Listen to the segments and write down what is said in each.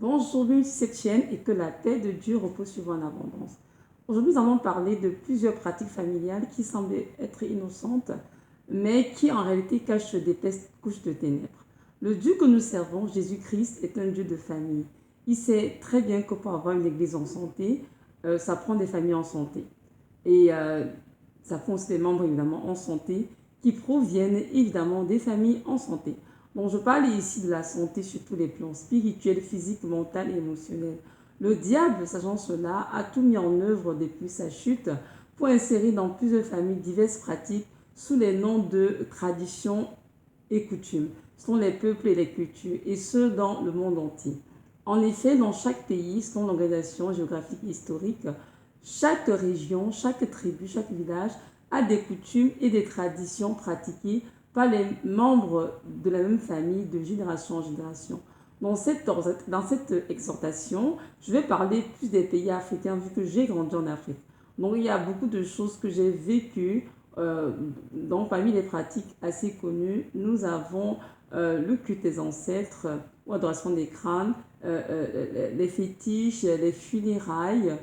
Bonjour, bienvenue sur cette chaîne et que la paix de Dieu repose sur vous en abondance. Aujourd'hui, nous allons parler de plusieurs pratiques familiales qui semblent être innocentes, mais qui en réalité cachent d'épaisses couches de ténèbres. Le Dieu que nous servons, Jésus-Christ, est un Dieu de famille. Il sait très bien que pour avoir une église en santé, ça prend des familles en santé. Et ça prend aussi des membres évidemment en santé qui proviennent évidemment des familles en santé. Donc je parle ici de la santé sur tous les plans, spirituel, physique, mental et émotionnel. Le diable, sachant cela, a tout mis en œuvre depuis sa chute pour insérer dans plusieurs familles diverses pratiques sous les noms de traditions et coutumes. Ce sont les peuples et les cultures, et ce dans le monde entier. En effet, dans chaque pays, selon l'organisation géographique historique, chaque région, chaque tribu, chaque village a des coutumes et des traditions pratiquées par les membres de la même famille de génération en génération. Dans cette exhortation, je vais parler plus des pays africains vu que j'ai grandi en Afrique. Donc il y a beaucoup de choses que j'ai vécues. Donc parmi les pratiques assez connues, nous avons le culte des ancêtres ou adoration des crânes, les fétiches, les funérailles,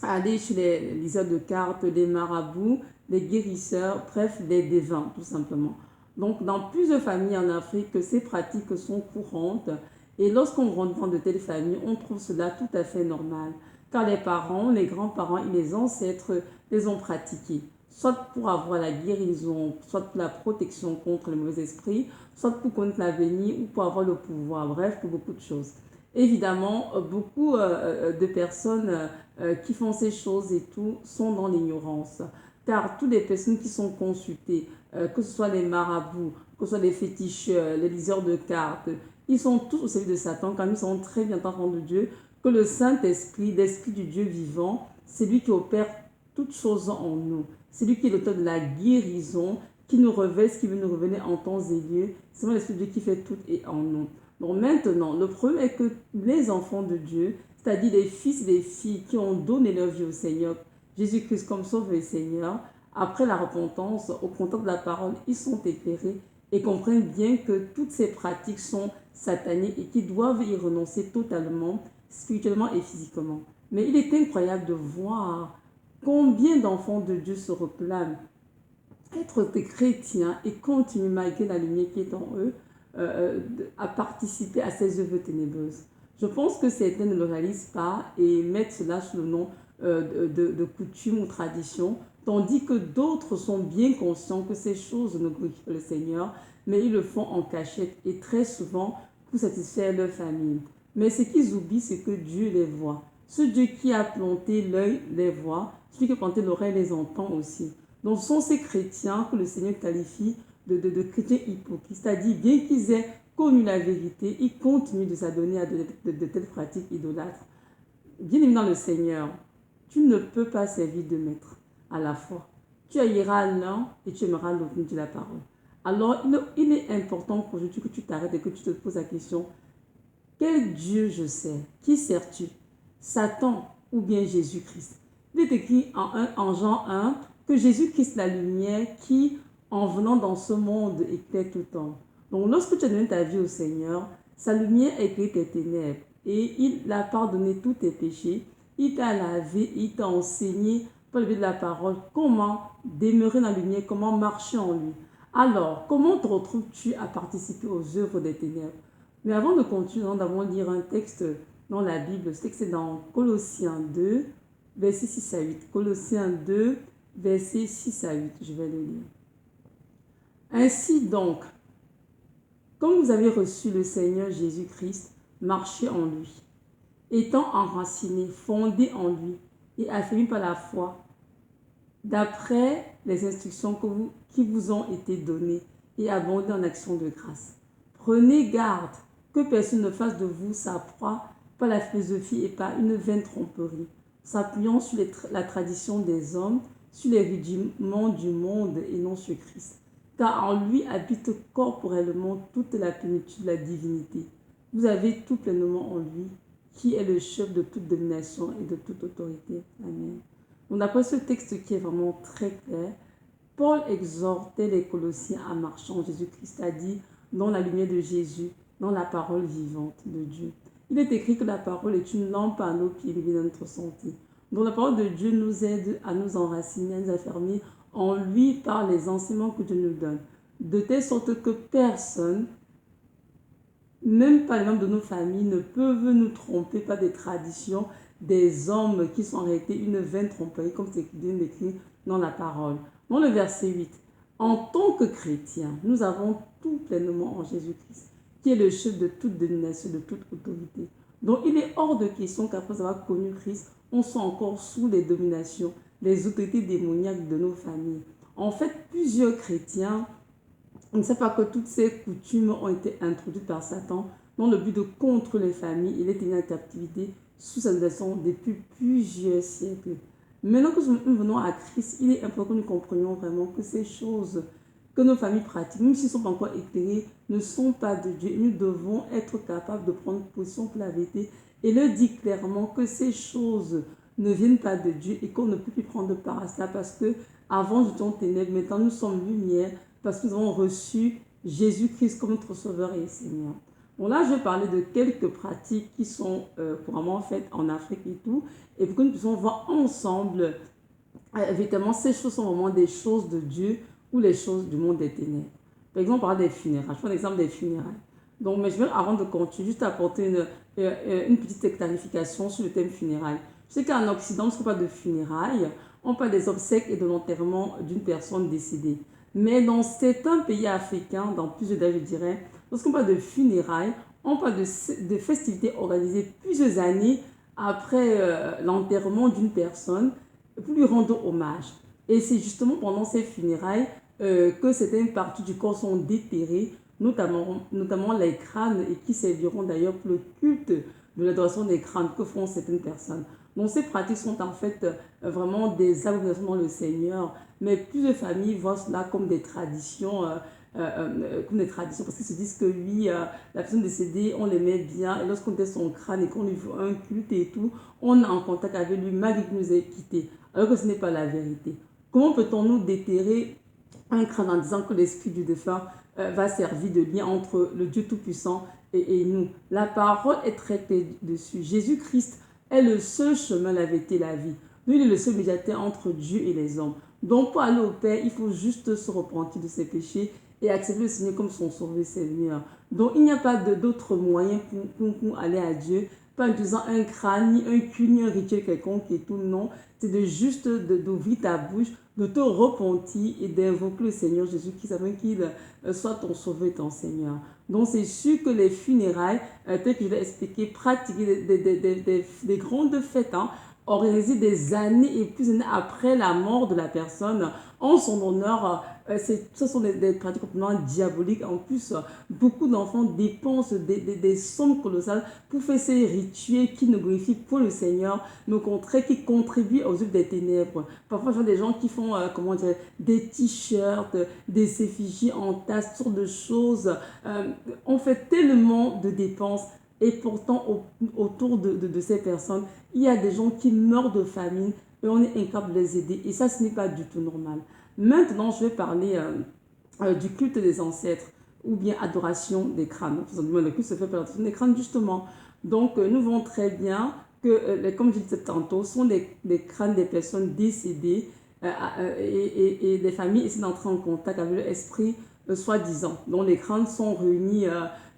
aller chez les liseurs de cartes, les marabouts, les guérisseurs, bref, les devins, tout simplement. Donc, dans plusieurs familles en Afrique, ces pratiques sont courantes. Et lorsqu'on grandit dans de telles familles, on trouve cela tout à fait normal. Car les parents, les grands-parents et les ancêtres les ont pratiqués. Soit pour avoir la guérison, soit pour la protection contre les mauvais esprits, soit pour connaître l'avenir ou pour avoir le pouvoir. Bref, pour beaucoup de choses. Évidemment, beaucoup de personnes qui font ces choses et tout sont dans l'ignorance. Car toutes les personnes qui sont consultées, que ce soit les marabouts, que ce soit les féticheurs, les liseurs de cartes, ils sont tous au service de Satan, car nous savons très bien, enfants de Dieu, que le Saint-Esprit, l'Esprit du Dieu vivant, c'est lui qui opère toutes choses en nous. C'est lui qui est l'auteur de la guérison, qui nous révèle ce qui veut nous révéler en temps et lieu. C'est l'Esprit de Dieu qui fait tout et en nous. Donc maintenant, le problème est que les enfants de Dieu, c'est-à-dire les fils et les filles qui ont donné leur vie au Seigneur, Jésus-Christ comme Sauveur et Seigneur, après la repentance, au contact de la parole, ils sont éclairés et comprennent bien que toutes ces pratiques sont sataniques et qu'ils doivent y renoncer totalement, spirituellement et physiquement. Mais il est incroyable de voir combien d'enfants de Dieu se réclament être des chrétiens et continuent malgré la lumière qui est en eux à participer à ces œuvres ténébreuses. Je pense que certains ne le réalisent pas et mettent cela sous le nom de coutume ou tradition, tandis que d'autres sont bien conscients que ces choses ne glorifient pas le Seigneur, mais ils le font en cachette et très souvent pour satisfaire leur famille. Mais ce qu'ils oublient, c'est que Dieu les voit. Ce Dieu qui a planté l'œil les voit, celui qui a planté l'oreille les entend aussi. Donc, ce sont ces chrétiens que le Seigneur qualifie de chrétiens hypocrites. C'est-à-dire, bien qu'ils aient connu la vérité, ils continuent de s'adonner à de telles pratiques idolâtres. Bien aimé dans le Seigneur, tu ne peux pas servir de maître à la fois. Tu haïras l'un et tu aimeras l'autre, dit la parole. Alors, il est important qu'aujourd'hui que tu t'arrêtes et que tu te poses la question, quel Dieu je sers? Qui sers-tu? Satan ou bien Jésus-Christ? Il est écrit en Jean 1 que Jésus-Christ est la lumière qui, en venant dans ce monde, éclaire tout le temps. Donc, lorsque tu as donné ta vie au Seigneur, sa lumière éclaire tes ténèbres et il a pardonné tous tes péchés. Il t'a lavé, il t'a enseigné par le biais de la parole comment demeurer dans la lumière, comment marcher en lui. Alors, comment te retrouves-tu à participer aux œuvres des ténèbres? Mais avant de continuer, nous allons lire un texte dans la Bible. Ce texte est dans Colossiens 2, versets 6 à 8. Colossiens 2, versets 6 à 8. Je vais le lire. Ainsi donc, comme vous avez reçu le Seigneur Jésus-Christ, marchez en lui, étant enracinés, fondés en lui et affermis par la foi, d'après les instructions qui vous ont été données et abondez en action de grâce. Prenez garde que personne ne fasse de vous sa proie par la philosophie et par une vaine tromperie, s'appuyant sur la tradition des hommes, sur les rudiments du monde et non sur Christ. Car en lui habite corporellement toute la plénitude de la divinité. Vous avez tout pleinement en lui, qui est le chef de toute domination et de toute autorité. Amen. Donc d'après ce texte qui est vraiment très clair, Paul exhortait les Colossiens à marcher en Jésus-Christ, c'est-à-dire dans la lumière de Jésus, dans la parole vivante de Dieu. Il est écrit que la parole est une lampe à nos pieds, illumine notre sentier. Donc la parole de Dieu nous aide à nous enraciner, à nous affermir en lui par les enseignements que Dieu nous donne. De telle sorte que personne, même pas les membres de nos familles, ne peuvent nous tromper par des traditions des hommes qui sont en réalité une vaine tromperie, comme c'est bien écrit dans la parole. Dans le verset 8, en tant que chrétiens, nous avons tout pleinement en Jésus-Christ, qui est le chef de toute domination, de toute autorité. Donc il est hors de question qu'après avoir connu Christ, on soit encore sous les dominations, les autorités démoniaques de nos familles. En fait, plusieurs chrétiens on ne sait pas que toutes ces coutumes ont été introduites par Satan dans le but de contre les familles. Il est tenu en captivité sous sa leçon depuis plusieurs siècles. Maintenant que nous venons à Christ, il est important que nous comprenions vraiment que ces choses que nos familles pratiquent, même s'ils ne sont pas encore éclairés, ne sont pas de Dieu. Nous devons être capables de prendre position pour la vérité et leur dire clairement que ces choses ne viennent pas de Dieu et qu'on ne peut plus prendre part à cela parce que avant nous étions ténèbres, maintenant nous sommes lumière parce que nous avons reçu Jésus-Christ comme notre Sauveur et Seigneur. Bon, là, je vais parler de quelques pratiques qui sont couramment faites en Afrique et tout, et pour que nous puissions voir ensemble, évidemment, ces choses sont vraiment des choses de Dieu ou les choses du monde des ténèbres. Par exemple, on parle des funérailles. Je prends l'exemple des funérailles. Donc, mais je vais, avant de continuer, juste apporter une petite clarification sur le thème funérailles. Je sais qu'en Occident, on ne parle pas de funérailles, on parle des obsèques et de l'enterrement d'une personne décédée. Mais dans certains pays africains, dans plusieurs d'âges, je dirais, lorsqu'on parle de funérailles, on parle de festivités organisées plusieurs années après l'enterrement d'une personne pour lui rendre hommage. Et c'est justement pendant ces funérailles que certaines parties du corps sont déterrées, notamment les crânes, et qui serviront d'ailleurs pour le culte de l'adoration des crânes que font certaines personnes. Donc ces pratiques sont en fait vraiment des abominations dans le Seigneur, mais plusieurs familles voient cela comme des traditions, parce qu'ils se disent que oui, la personne décédée, on l'aimait bien, et lorsqu'on était son crâne et qu'on lui fait un culte et tout, on est en contact avec lui malgré qu'il nous ait quittés, alors que ce n'est pas la vérité. Comment peut-on nous déterrer un crâne en disant que l'esprit du défunt va servir de lien entre le Dieu Tout-Puissant et nous? La parole est très claire dessus. Jésus-Christ est le seul chemin, la vérité et la vie. Lui, il est le seul médiateur entre Dieu et les hommes. Donc, pour aller au Père, il faut juste se repentir de ses péchés et accepter le Seigneur comme son sauveur Seigneur. Donc, il n'y a pas d'autre moyen pour aller à Dieu, pas en utilisant un crâne, ni un cul, ni un rituel quelconque et tout, non. C'est d'ouvrir ta bouche, de te repentir et d'invoquer le Seigneur Jésus-Christ afin qu'il soit ton sauveur et ton Seigneur. Donc, c'est sûr que les funérailles, tel que je l'ai expliqué, pratiquer des grandes fêtes, organisées des années et plus d'années après la mort de la personne en son honneur, ce sont des pratiques complètement diaboliques. En plus, beaucoup d'enfants dépensent des sommes colossales pour faire ces rituels qui ne glorifient point le Seigneur, mais au contraire qui contribuent aux œuvres des ténèbres. Parfois, je vois des gens qui font des t-shirts, des effigies en tasse, toutes sortes de choses. On fait tellement de dépenses. Et pourtant, autour de ces personnes, il y a des gens qui meurent de famine et on est incapable de les aider. Et ça, ce n'est pas du tout normal. Maintenant, je vais parler du culte des ancêtres ou bien adoration des crânes. Le culte se fait par l'adoration des crânes, justement. Donc, nous voyons très bien que, comme je disais tantôt, ce sont des crânes des personnes décédées et des familles essaient d'entrer en contact avec l'esprit soi-disant. Donc, les crânes sont réunis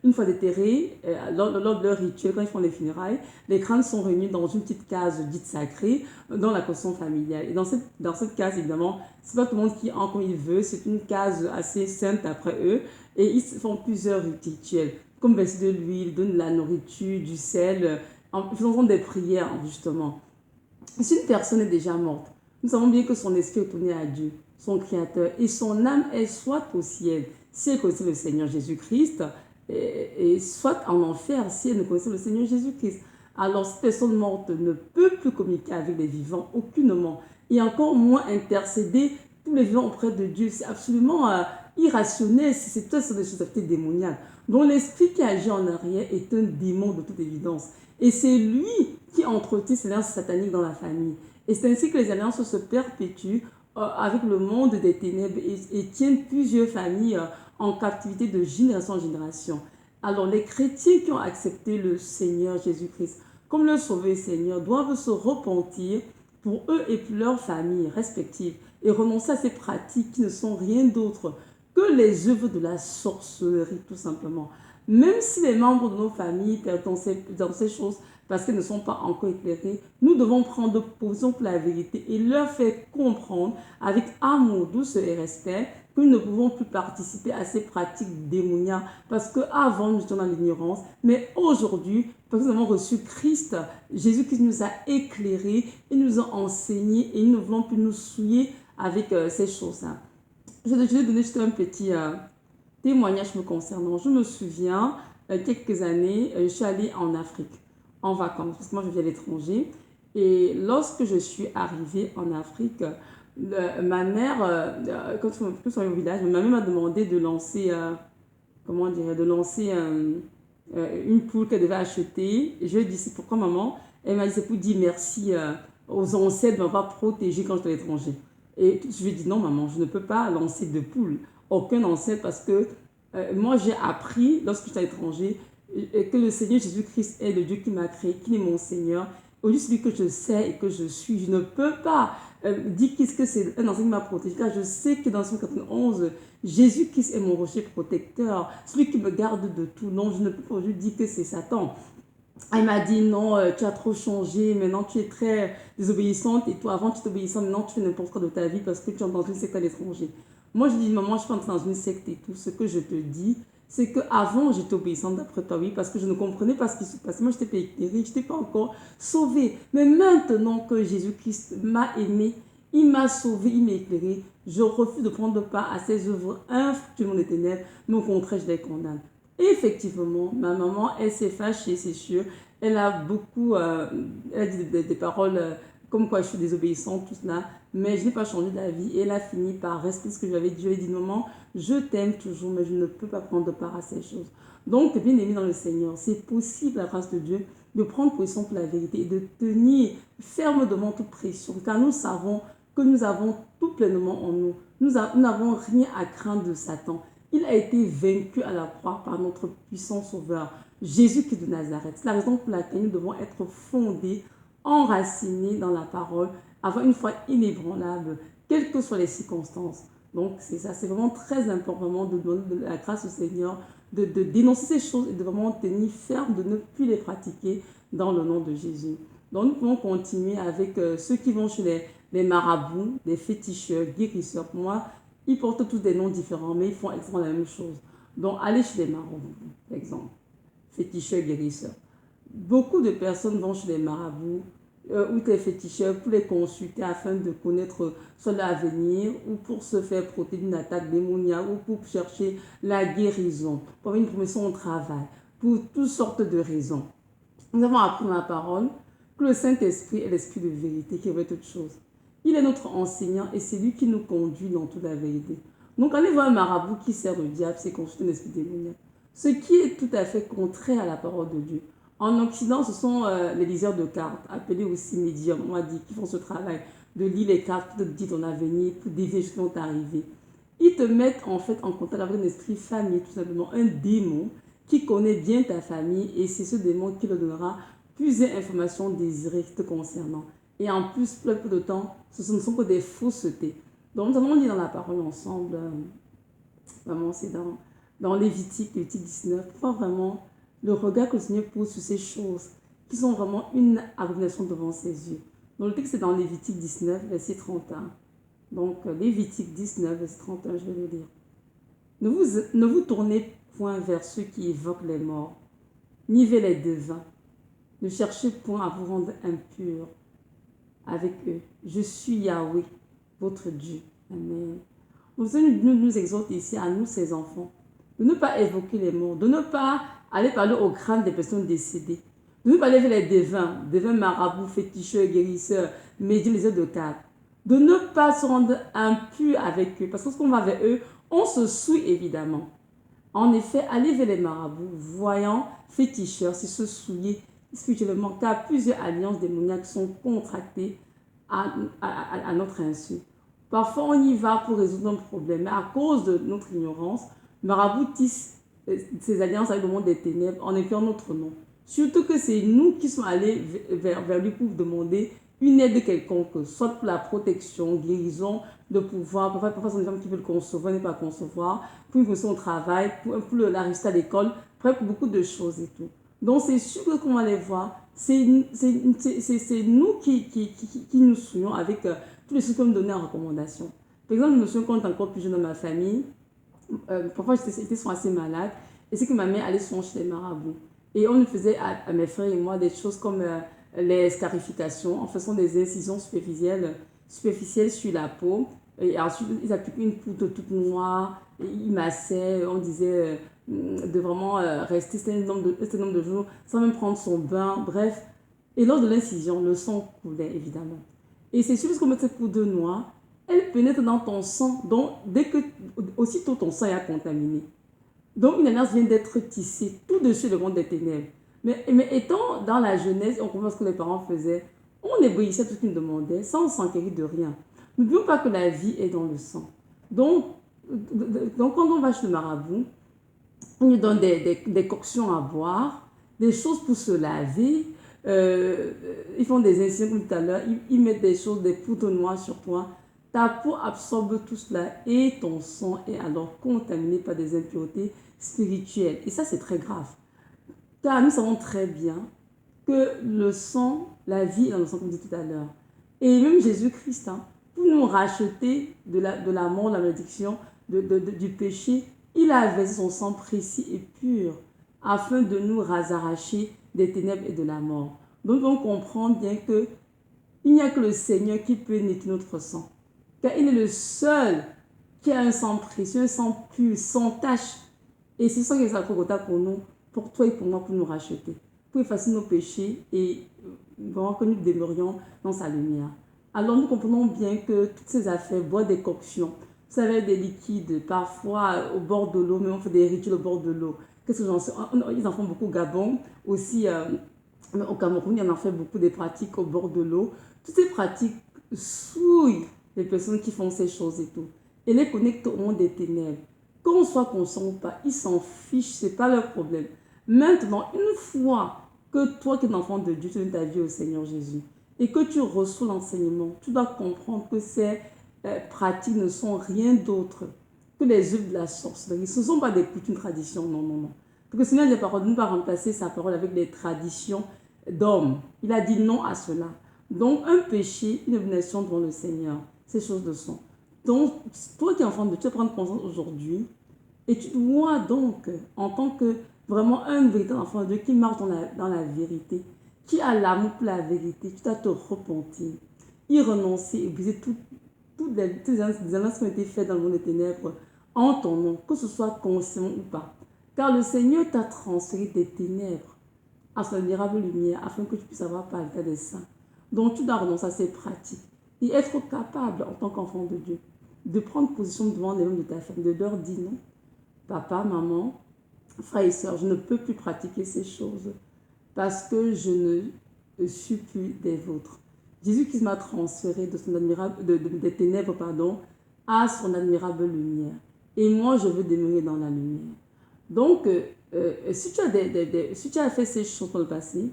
une fois déterrés, lors de leur rituel, quand ils font les funérailles, les crânes sont réunis dans une petite case dite sacrée, dans la caution familiale. Et dans cette case, évidemment, c'est pas tout le monde qui entre comme il veut, c'est une case assez sainte après eux, et ils font plusieurs rituels, comme verser de l'huile, donner de la nourriture, du sel, en faisant des prières, justement. Si une personne est déjà morte, nous savons bien que son esprit est tourné à Dieu, son Créateur, et son âme est soit au ciel, si elle connaissait le Seigneur Jésus-Christ, et soit en enfer si elle ne connaissait le Seigneur Jésus-Christ. Alors, cette personne morte ne peut plus communiquer avec les vivants aucunement, et encore moins intercéder tous les vivants auprès de Dieu. C'est absolument irrationnel, c'est des choses démoniaques. Donc, l'esprit qui agit en arrière est un démon de toute évidence. Et c'est lui qui entretient ces alliances sataniques dans la famille. Et c'est ainsi que les alliances se perpétuent avec le monde des ténèbres et tiennent plusieurs familles en captivité de génération en génération. Alors, les chrétiens qui ont accepté le Seigneur Jésus-Christ comme leur sauveur et Seigneur doivent se repentir pour eux et pour leurs familles respectives et renoncer à ces pratiques qui ne sont rien d'autre que les œuvres de la sorcellerie, tout simplement. Même si les membres de nos familles perdent dans ces choses parce qu'elles ne sont pas encore éclairées, nous devons prendre position pour la vérité et leur faire comprendre avec amour, douceur et respect que nous ne pouvons plus participer à ces pratiques démoniaques parce qu'avant nous étions dans l'ignorance, mais aujourd'hui, parce que nous avons reçu Christ, Jésus-Christ nous a éclairés et nous a enseigné et nous ne voulons plus nous souiller avec ces choses-là. Je vais donner juste un petit témoignage me concernant. Je me souviens, quelques années, je suis allée en Afrique en vacances parce que moi je vis à l'étranger. Et lorsque je suis arrivée en Afrique, ma mère, quand je suis au village, ma mère m'a demandé de lancer, comment dire, de lancer une poule qu'elle devait acheter. Et je lui ai dit, c'est pourquoi maman? Elle m'a dit, c'est pour dire merci aux ancêtres de m'avoir protégée quand j'étais à l'étranger. Et je lui ai dit, non maman, je ne peux pas lancer de poule. Aucun ancêtre parce que moi j'ai appris lorsque j'étais à l'étranger que le Seigneur Jésus-Christ est le Dieu qui m'a créé, qui est mon Seigneur. Aujourd'hui, celui que je sais et que je suis, je ne peux pas dire qu'est-ce que c'est un ancêtre qui m'a protégé. Car je sais que dans 191, Jésus-Christ est mon rocher protecteur, celui qui me garde de tout. Non, je ne peux pas aujourd'hui dire que c'est Satan. Elle m'a dit non, tu as trop changé, maintenant tu es très désobéissante et toi avant tu t'obéissante, maintenant tu fais n'importe quoi de ta vie parce que tu es dans une secte à l'étranger. Moi je dis maman, je suis pas entrée dans une secte et tout. Ce que je te dis, c'est qu'avant j'étais obéissante d'après toi, oui, parce que je ne comprenais pas ce qui se passait. Moi je n'étais pas éclairée, je n'étais pas encore sauvée. Mais maintenant que Jésus-Christ m'a aimée, il m'a sauvée, il m'a éclairée, je refuse de prendre part à ces œuvres infructueuses des ténèbres, mais au contraire je les condamne. Et effectivement, ma maman, elle s'est fâchée, c'est sûr. Elle a beaucoup, elle a dit des paroles comme quoi je suis désobéissante, tout cela. Mais je n'ai pas changé d'avis. Et elle a fini par respecter ce que je lui avais dit. Je lui ai dit, maman, je t'aime toujours, mais je ne peux pas prendre part à ces choses. Donc, bien aimé dans le Seigneur, c'est possible, à la grâce de Dieu, de prendre position pour la vérité et de tenir ferme devant toute pression. Car nous savons que nous avons tout pleinement en nous. Nous n'avons rien à craindre de Satan. Il a été vaincu à la croix par notre puissant sauveur, Jésus-Christ de Nazareth. C'est la raison pour laquelle nous devons être fondés, enracinés dans la parole, avoir une foi inébranlable, quelles que soient les circonstances. Donc c'est ça, c'est vraiment très important de donner de la grâce au Seigneur, de dénoncer ces choses et de vraiment tenir ferme, de ne plus les pratiquer dans le nom de Jésus. Donc nous pouvons continuer avec ceux qui vont chez les marabouts, les féticheurs, guérisseurs. Pour moi, ils portent tous des noms différents, mais ils font exactement la même chose. Donc, allez chez les marabouts, par exemple, féticheurs, guérisseurs. Beaucoup de personnes vont chez les marabouts ou les féticheurs pour les consulter afin de connaître soit l'avenir ou pour se faire protéger d'une attaque démoniaque ou pour chercher la guérison, pour une promotion au travail, pour toutes sortes de raisons. Nous avons appris dans la parole que le Saint-Esprit est l'Esprit de vérité qui révèle toutes choses. Il est notre enseignant et c'est lui qui nous conduit dans toute la vérité. Donc, allez voir un marabout qui sert le diable, c'est consulter un esprit démoniaque. Ce qui est tout à fait contraire à la parole de Dieu. En Occident, ce sont les liseurs de cartes, appelés aussi médiums, on a dit, qui font ce travail de lire les cartes, pour te dire ton avenir, pour deviner ce qui va t'arriver. Ils te mettent en fait en contact avec un esprit familier, tout simplement, un démon qui connaît bien ta famille et c'est ce démon qui leur donnera plusieurs informations désirées te concernant. Et en plus, peu de temps, ce ne sont que des faussetés. Donc, nous allons lire dans la parole ensemble, vraiment, c'est dans Lévitique 19, pour voir vraiment le regard que le Seigneur pose sur ces choses qui sont vraiment une abomination devant ses yeux. Donc, le texte est dans Lévitique 19, verset 31. Donc, Lévitique 19, verset 31, je vais le lire. Ne vous tournez point vers ceux qui évoquent les morts, ni vers les devins. Ne cherchez point à vous rendre impurs avec eux. Je suis Yahweh, votre Dieu. Amen. Le Seigneur nous exhorte ici à nous, ses enfants, de ne pas évoquer les morts, de ne pas aller parler au crâne des personnes décédées, de ne pas aller vers les devins marabouts, féticheurs, guérisseurs, médiums, les œufs de cartes, de ne pas se rendre impur avec eux, parce que lorsqu'on va vers eux, on se souille évidemment. En effet, aller vers les marabouts, voyants, féticheurs, c'est se souiller spirituellement, car plusieurs alliances démoniaques sont contractées à notre insu. Parfois, on y va pour résoudre un problème, mais à cause de notre ignorance, marabout tisse ces alliances avec le monde des ténèbres en écrivant notre nom. Surtout que c'est nous qui sommes allés vers lui pour demander une aide quelconque, soit pour la protection, guérison, de pouvoir. Parfois, ce sont des gens qui veulent concevoir, ne pas concevoir, pour une fonction au travail, pour la réussite à l'école, bref, pour beaucoup de choses et tout. Donc, c'est sûr que, comme on va les voir, c'est nous qui nous souillons avec tous les choses qu'on me donnait en recommandation. Par exemple, je me souviens quand j'étais encore plus jeune dans ma famille, parfois j'étais assez malade, et c'est que ma mère allait souvent chez les marabouts. Et on nous faisait à mes frères et moi des choses comme les scarifications en faisant des incisions superficielles sur la peau. Et ensuite, ils appliquaient une poudre toute noire, et ils massaient, on disait de vraiment rester un certain nombre de jours sans même prendre son bain, bref. Et lors de l'incision, le sang coulait évidemment. Et c'est sûr parce qu'on met cette poudre noire, elle pénètre dans ton sang, donc aussitôt ton sang est contaminé. Donc une alliance vient d'être tissée tout dessus le monde des ténèbres. Mais étant dans la jeunesse, on comprend ce que les parents faisaient, on obéissait à tout ce qu'ils nous demandaient sans s'enquérir de rien. N'oublions pas que la vie est dans le sang. Donc quand on va chez le marabout, on nous donne des coctions à boire, des choses pour se laver. Ils font des incisions comme tout à l'heure, ils mettent des choses, des poudres noires sur toi. Ta peau absorbe tout cela et ton sang est alors contaminé par des impuretés spirituelles. Et ça, c'est très grave. Car nous savons très bien que le sang, la vie est dans le sang, comme dit tout à l'heure. Et même Jésus-Christ, pour nous racheter de la mort, de la malédiction, du péché, il a versé son sang précis et pur afin de nous arracher des ténèbres et de la mort. Donc on comprend bien que il n'y a que le Seigneur qui peut nettoyer notre sang. Car il est le seul qui a un sang précieux, un sang pur, sans tache. Et c'est ça qui est sacré pour nous, pour toi et pour moi, pour nous racheter, pour effacer nos péchés et vraiment que nous demeurions dans sa lumière. Alors nous comprenons bien que toutes ces affaires, boire des coctions, vous savez, des liquides, parfois au bord de l'eau, mais on fait des rituels au bord de l'eau. Qu'est-ce que j'en sais? Ils en font beaucoup au Gabon, aussi au Cameroun, il y en a fait beaucoup des pratiques au bord de l'eau. Toutes ces pratiques souillent les personnes qui font ces choses et tout, et les connectent au monde des ténèbres. Qu'on soit conscient ou pas, ils s'en fichent, ce n'est pas leur problème. Maintenant, une fois que toi qui es un enfant de Dieu, tu donnes ta vie au Seigneur Jésus, et que tu reçois l'enseignement, tu dois comprendre que ces pratiques ne sont rien d'autre que les œuvres de la sorcellerie. Ce ne sont pas des coutumes, traditions, non, non, non. Parce que le Seigneur des paroles ne va pas remplacer sa parole avec des traditions d'hommes. Il a dit non à cela. Donc, un péché, une abomination devant le Seigneur, ces choses de sont. Donc, toi qui es enfant de Dieu, tu vas prendre conscience aujourd'hui et tu dois donc, en tant que vraiment un véritable enfant de Dieu qui marche dans la vérité, qui a l'amour pour la vérité, tu dois te repentir, y renoncer et briser toutes les alliances qui ont été faites dans le monde des ténèbres en ton nom, que ce soit conscient ou pas. Car le Seigneur t'a transféré des ténèbres à son admirable lumière afin que tu puisses avoir par l'état des saints. Donc tu dois renoncer à ces pratiques et être capable en tant qu'enfant de Dieu de prendre position devant les membres de ta famille, de leur dire non. Papa, maman, frères et sœurs, je ne peux plus pratiquer ces choses parce que je ne suis plus des vôtres. Jésus-Christ m'a transféré des ténèbres à son admirable lumière. Et moi, je veux demeurer dans la lumière. Donc, si tu as fait ces choses dans le passé,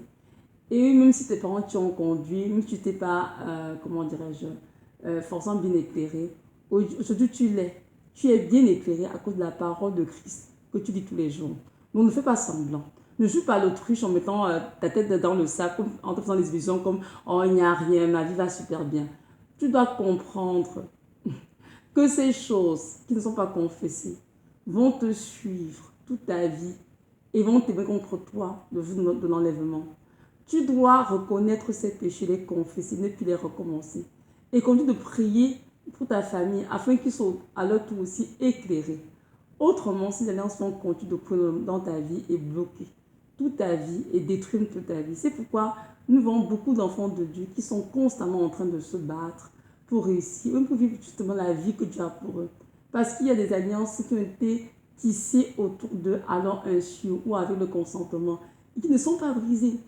et même si tes parents t'ont conduit, même si tu n'étais pas, comment dirais-je, forcément bien éclairé, aujourd'hui tu l'es. Tu es bien éclairé à cause de la parole de Christ que tu lis tous les jours. Donc ne fais pas semblant. Ne joue pas l'autruche en mettant ta tête dans le sac, en te faisant des illusions comme oh, il n'y a rien, ma vie va super bien. Tu dois comprendre que ces choses qui ne sont pas confessées vont te suivre toute ta vie et vont t'aimer contre toi le jour de l'enlèvement. Tu dois reconnaître ces péchés, les confesser, ne plus les recommencer. Et continue de prier pour ta famille afin qu'ils soient à leur tour aussi éclairés. Autrement, si l'alliance continue de couler dans ta vie est bloquée toute ta vie et détruire toute ta vie. C'est pourquoi nous voyons beaucoup d'enfants de Dieu qui sont constamment en train de se battre pour réussir, même pour vivre justement la vie que Dieu a pour eux. Parce qu'il y a des alliances qui ont été tissées autour d'eux, alors insu ou avec le consentement, et qui ne sont pas brisées.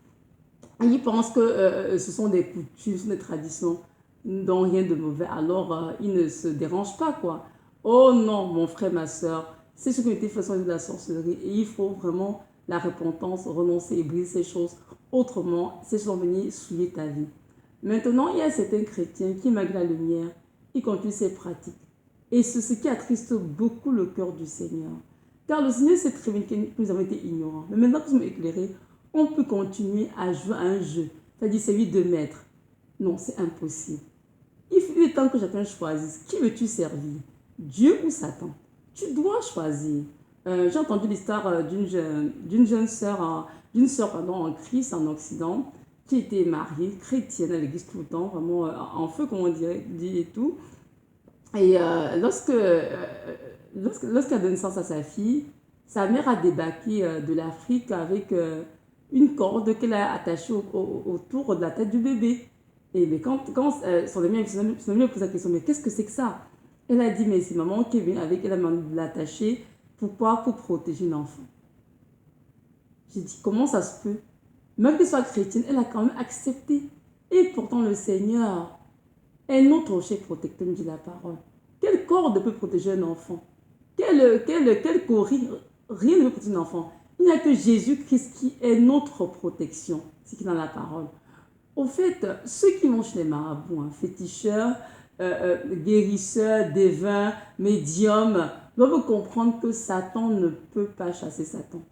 Et ils pensent que ce sont des coutumes, ce sont des traditions dont rien de mauvais. Alors, ils ne se dérangent pas, quoi. Oh non, mon frère, ma soeur, ces choses qui ont été faites sont de la sorcellerie et il faut vraiment la repentance, renoncer et briser ces choses. Autrement, ces choses vont venir souiller ta vie. Maintenant, il y a certains chrétiens qui, malgré la lumière, ils continuent ces pratiques. Et c'est ce qui attriste beaucoup le cœur du Seigneur. Car le Seigneur sait très bien que nous avons été ignorants. Mais maintenant que nous sommes éclairés, on peut continuer à jouer à un jeu. C'est-à-dire celui de maître. Non, c'est impossible. Il est temps que chacun choisisse. Qui veux-tu servir? Dieu ou Satan? Tu dois choisir. J'ai entendu l'histoire d'une jeune sœur, en Christ en Occident, qui était mariée, chrétienne à l'église tout le temps, vraiment en feu, comme on dirait, dit et tout. Et lorsqu'elle a donné naissance à sa fille, sa mère a débarqué de l'Afrique avec une corde qu'elle a attachée autour de la tête du bébé. Et mais quand son ami lui a posé la question, mais qu'est-ce que c'est que ça? Elle a dit, mais c'est maman qui est venue avec elle, a l'attacher. Pourquoi? Pour protéger l'enfant. J'ai dit, comment ça se peut? Même qu'elle soit chrétienne, elle a quand même accepté. Et pourtant, le Seigneur est notre rocher protecteur, nous dit la parole. Quelle corde peut protéger un enfant? Quel corps? Rien ne peut protéger un enfant. Il n'y a que Jésus-Christ qui est notre protection. C'est qui est dans la parole. Au fait, ceux qui vont chez les marabouts, féticheurs, guérisseurs, devins, médiums, doivent comprendre que Satan ne peut pas chasser Satan.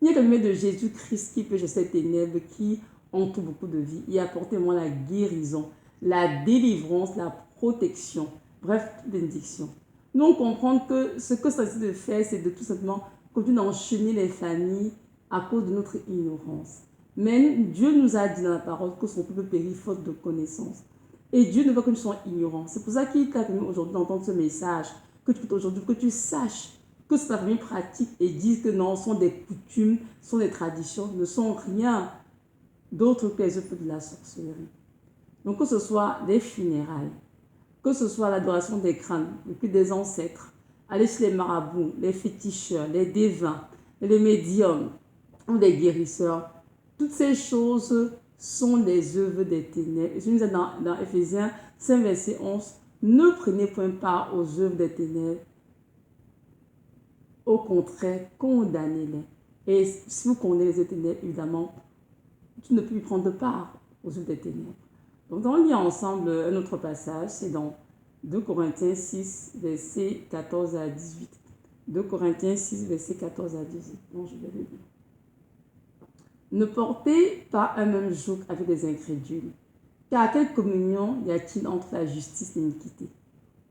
Il y a que le lumière de Jésus-Christ qui peut chasser les ténèbres qui entourent beaucoup de vies et apporter moi la guérison, la délivrance, la protection, bref, toute bénédiction. Donc, comprendre que ce que ça décide de faire, c'est de tout simplement continuer d'enchaîner les familles à cause de notre ignorance. Mais Dieu nous a dit dans la parole que son peuple périt faute de connaissance. Et Dieu ne veut que nous soyons ignorants. C'est pour ça qu'il t'a permis aujourd'hui d'entendre ce message, que tu saches que cette famille pratique et disent que non, ce sont des coutumes, ce sont des traditions, ne sont rien d'autre que les œuvres de la sorcellerie. Donc que ce soit des funérailles, que ce soit l'adoration des crânes, depuis des ancêtres, aller chez les marabouts, les féticheurs, les devins, les médiums ou les guérisseurs, toutes ces choses sont des œuvres des ténèbres. Et ce nous est dans Éphésiens 5, verset 11, ne prenez point part aux œuvres des ténèbres, au contraire, condamnez-les. Et si vous condamnez les ténèbres, évidemment, tu ne peux plus prendre part aux œuvres des ténèbres. Donc, on lit ensemble un autre passage, c'est dans 2 Corinthiens 6, versets 14 à 18. 2 Corinthiens 6, versets 14 à 18. Non, je vais le lire. Ne portez pas un même joug avec les incrédules, car quelle communion y a-t-il entre la justice et l'iniquité?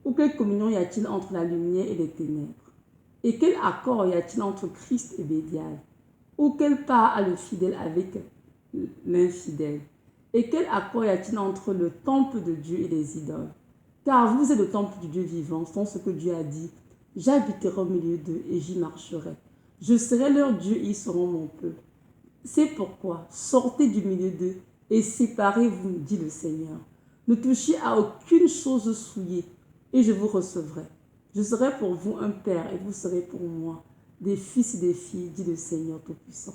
Ou quelle communion y a-t-il entre la lumière et les ténèbres? Et quel accord y a-t-il entre Christ et Bélial? Ou quelle part a le fidèle avec l'infidèle? Et quel accord y a-t-il entre le temple de Dieu et les idoles? Car vous êtes le temple du Dieu vivant, selon ce que Dieu a dit. J'habiterai au milieu d'eux et j'y marcherai. Je serai leur Dieu et ils seront mon peuple. C'est pourquoi sortez du milieu d'eux et séparez-vous, dit le Seigneur. Ne touchez à aucune chose souillée et je vous recevrai. Je serai pour vous un père et vous serez pour moi des fils et des filles, dit le Seigneur Tout-Puissant.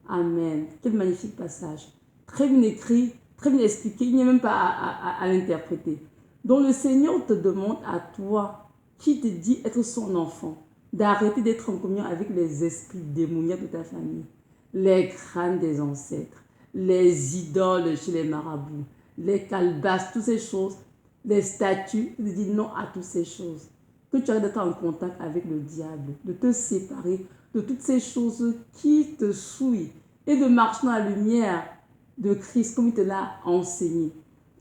Amen. Quel magnifique passage. Très bien écrit, très bien expliqué. Il n'y a même pas à l'interpréter. Donc le Seigneur te demande à toi, qui te dit être son enfant, d'arrêter d'être en communion avec les esprits démoniaques de ta famille, les crânes des ancêtres, les idoles chez les marabouts, les calebasses, toutes ces choses, les statues. Il dit non à toutes ces choses. Que tu arrêtes d'être en contact avec le diable, de te séparer de toutes ces choses qui te souillent et de marcher dans la lumière de Christ comme il te l'a enseigné.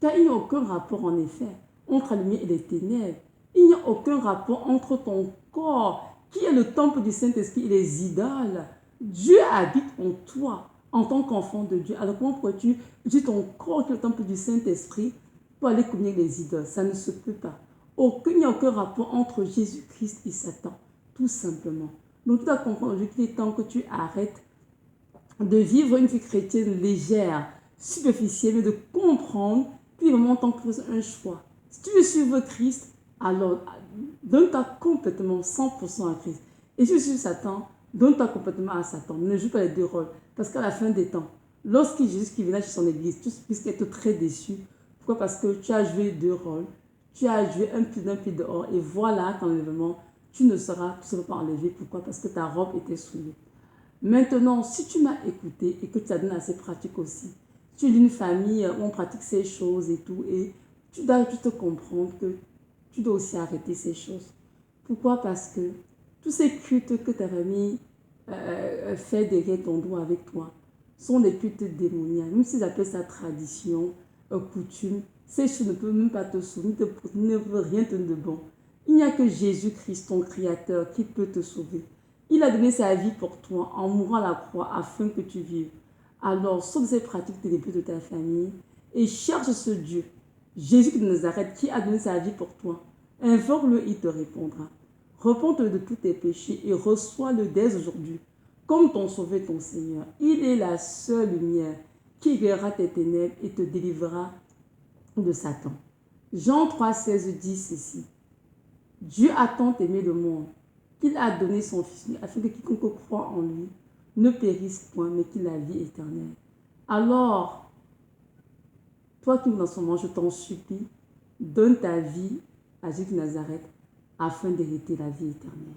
Car il n'y a aucun rapport en effet entre la lumière et les ténèbres. Il n'y a aucun rapport entre ton corps qui est le temple du Saint-Esprit et les idoles. Dieu habite en toi en tant qu'enfant de Dieu. Alors comment pourrais-tu utiliser ton corps qui est le temple du Saint-Esprit pour aller communier avec les idoles? Ça ne se peut pas. Il n'y a aucun rapport entre Jésus-Christ et Satan, tout simplement. Donc tu dois comprendre aujourd'hui qu'il est temps que tu arrêtes de vivre une vie chrétienne légère, superficielle, mais de comprendre qu'il est vraiment temps que tu fasses un choix. Si tu veux suivre Christ, alors donne-toi complètement 100% à Christ. Et si tu suis Satan, donne-toi complètement à Satan. Ne joue pas les deux rôles. Parce qu'à la fin des temps, lorsqu'il Jésus qui vient chez son église, tu risques d'être très déçu. Pourquoi? Parce que tu as joué deux rôles. Tu as joué un pied dehors. Et voilà qu'en l'enlèvement, tu ne seras tout simplement enlevé. Pourquoi? Parce que ta robe était souillée. Maintenant, si tu m'as écouté et que tu as donné à ces pratiques aussi, tu es d'une famille où on pratique ces choses et tout, et tu dois juste comprendre que tu dois aussi arrêter ces choses. Pourquoi? Parce que tous ces cultes que ta famille fait derrière ton dos avec toi sont des cultes démoniaques. Même s'ils appellent ça tradition, coutume, ces choses ne peuvent même pas te sauver, ne peuvent rien te donner de bon. Il n'y a que Jésus-Christ, ton Créateur, qui peut te sauver. Il a donné sa vie pour toi en mourant à la croix afin que tu vives. Alors, sauve ces pratiques ténébreuses de ta famille et cherche ce Dieu, Jésus de Nazareth, qui a donné sa vie pour toi. Invoque-le, il te répondra. Repente de tous tes péchés et reçois-le dès aujourd'hui comme ton sauveur, ton Seigneur. Il est la seule lumière qui éclairera tes ténèbres et te délivrera de Satan. Jean 3,16 dit ceci. Dieu a tant aimé le monde qu'il a donné son Fils afin que quiconque croit en lui ne périsse point, mais qu'il ait la vie éternelle. Alors, toi qui es dans ce moment, je t'en supplie, donne ta vie à Jésus de Nazareth afin d'hériter la vie éternelle.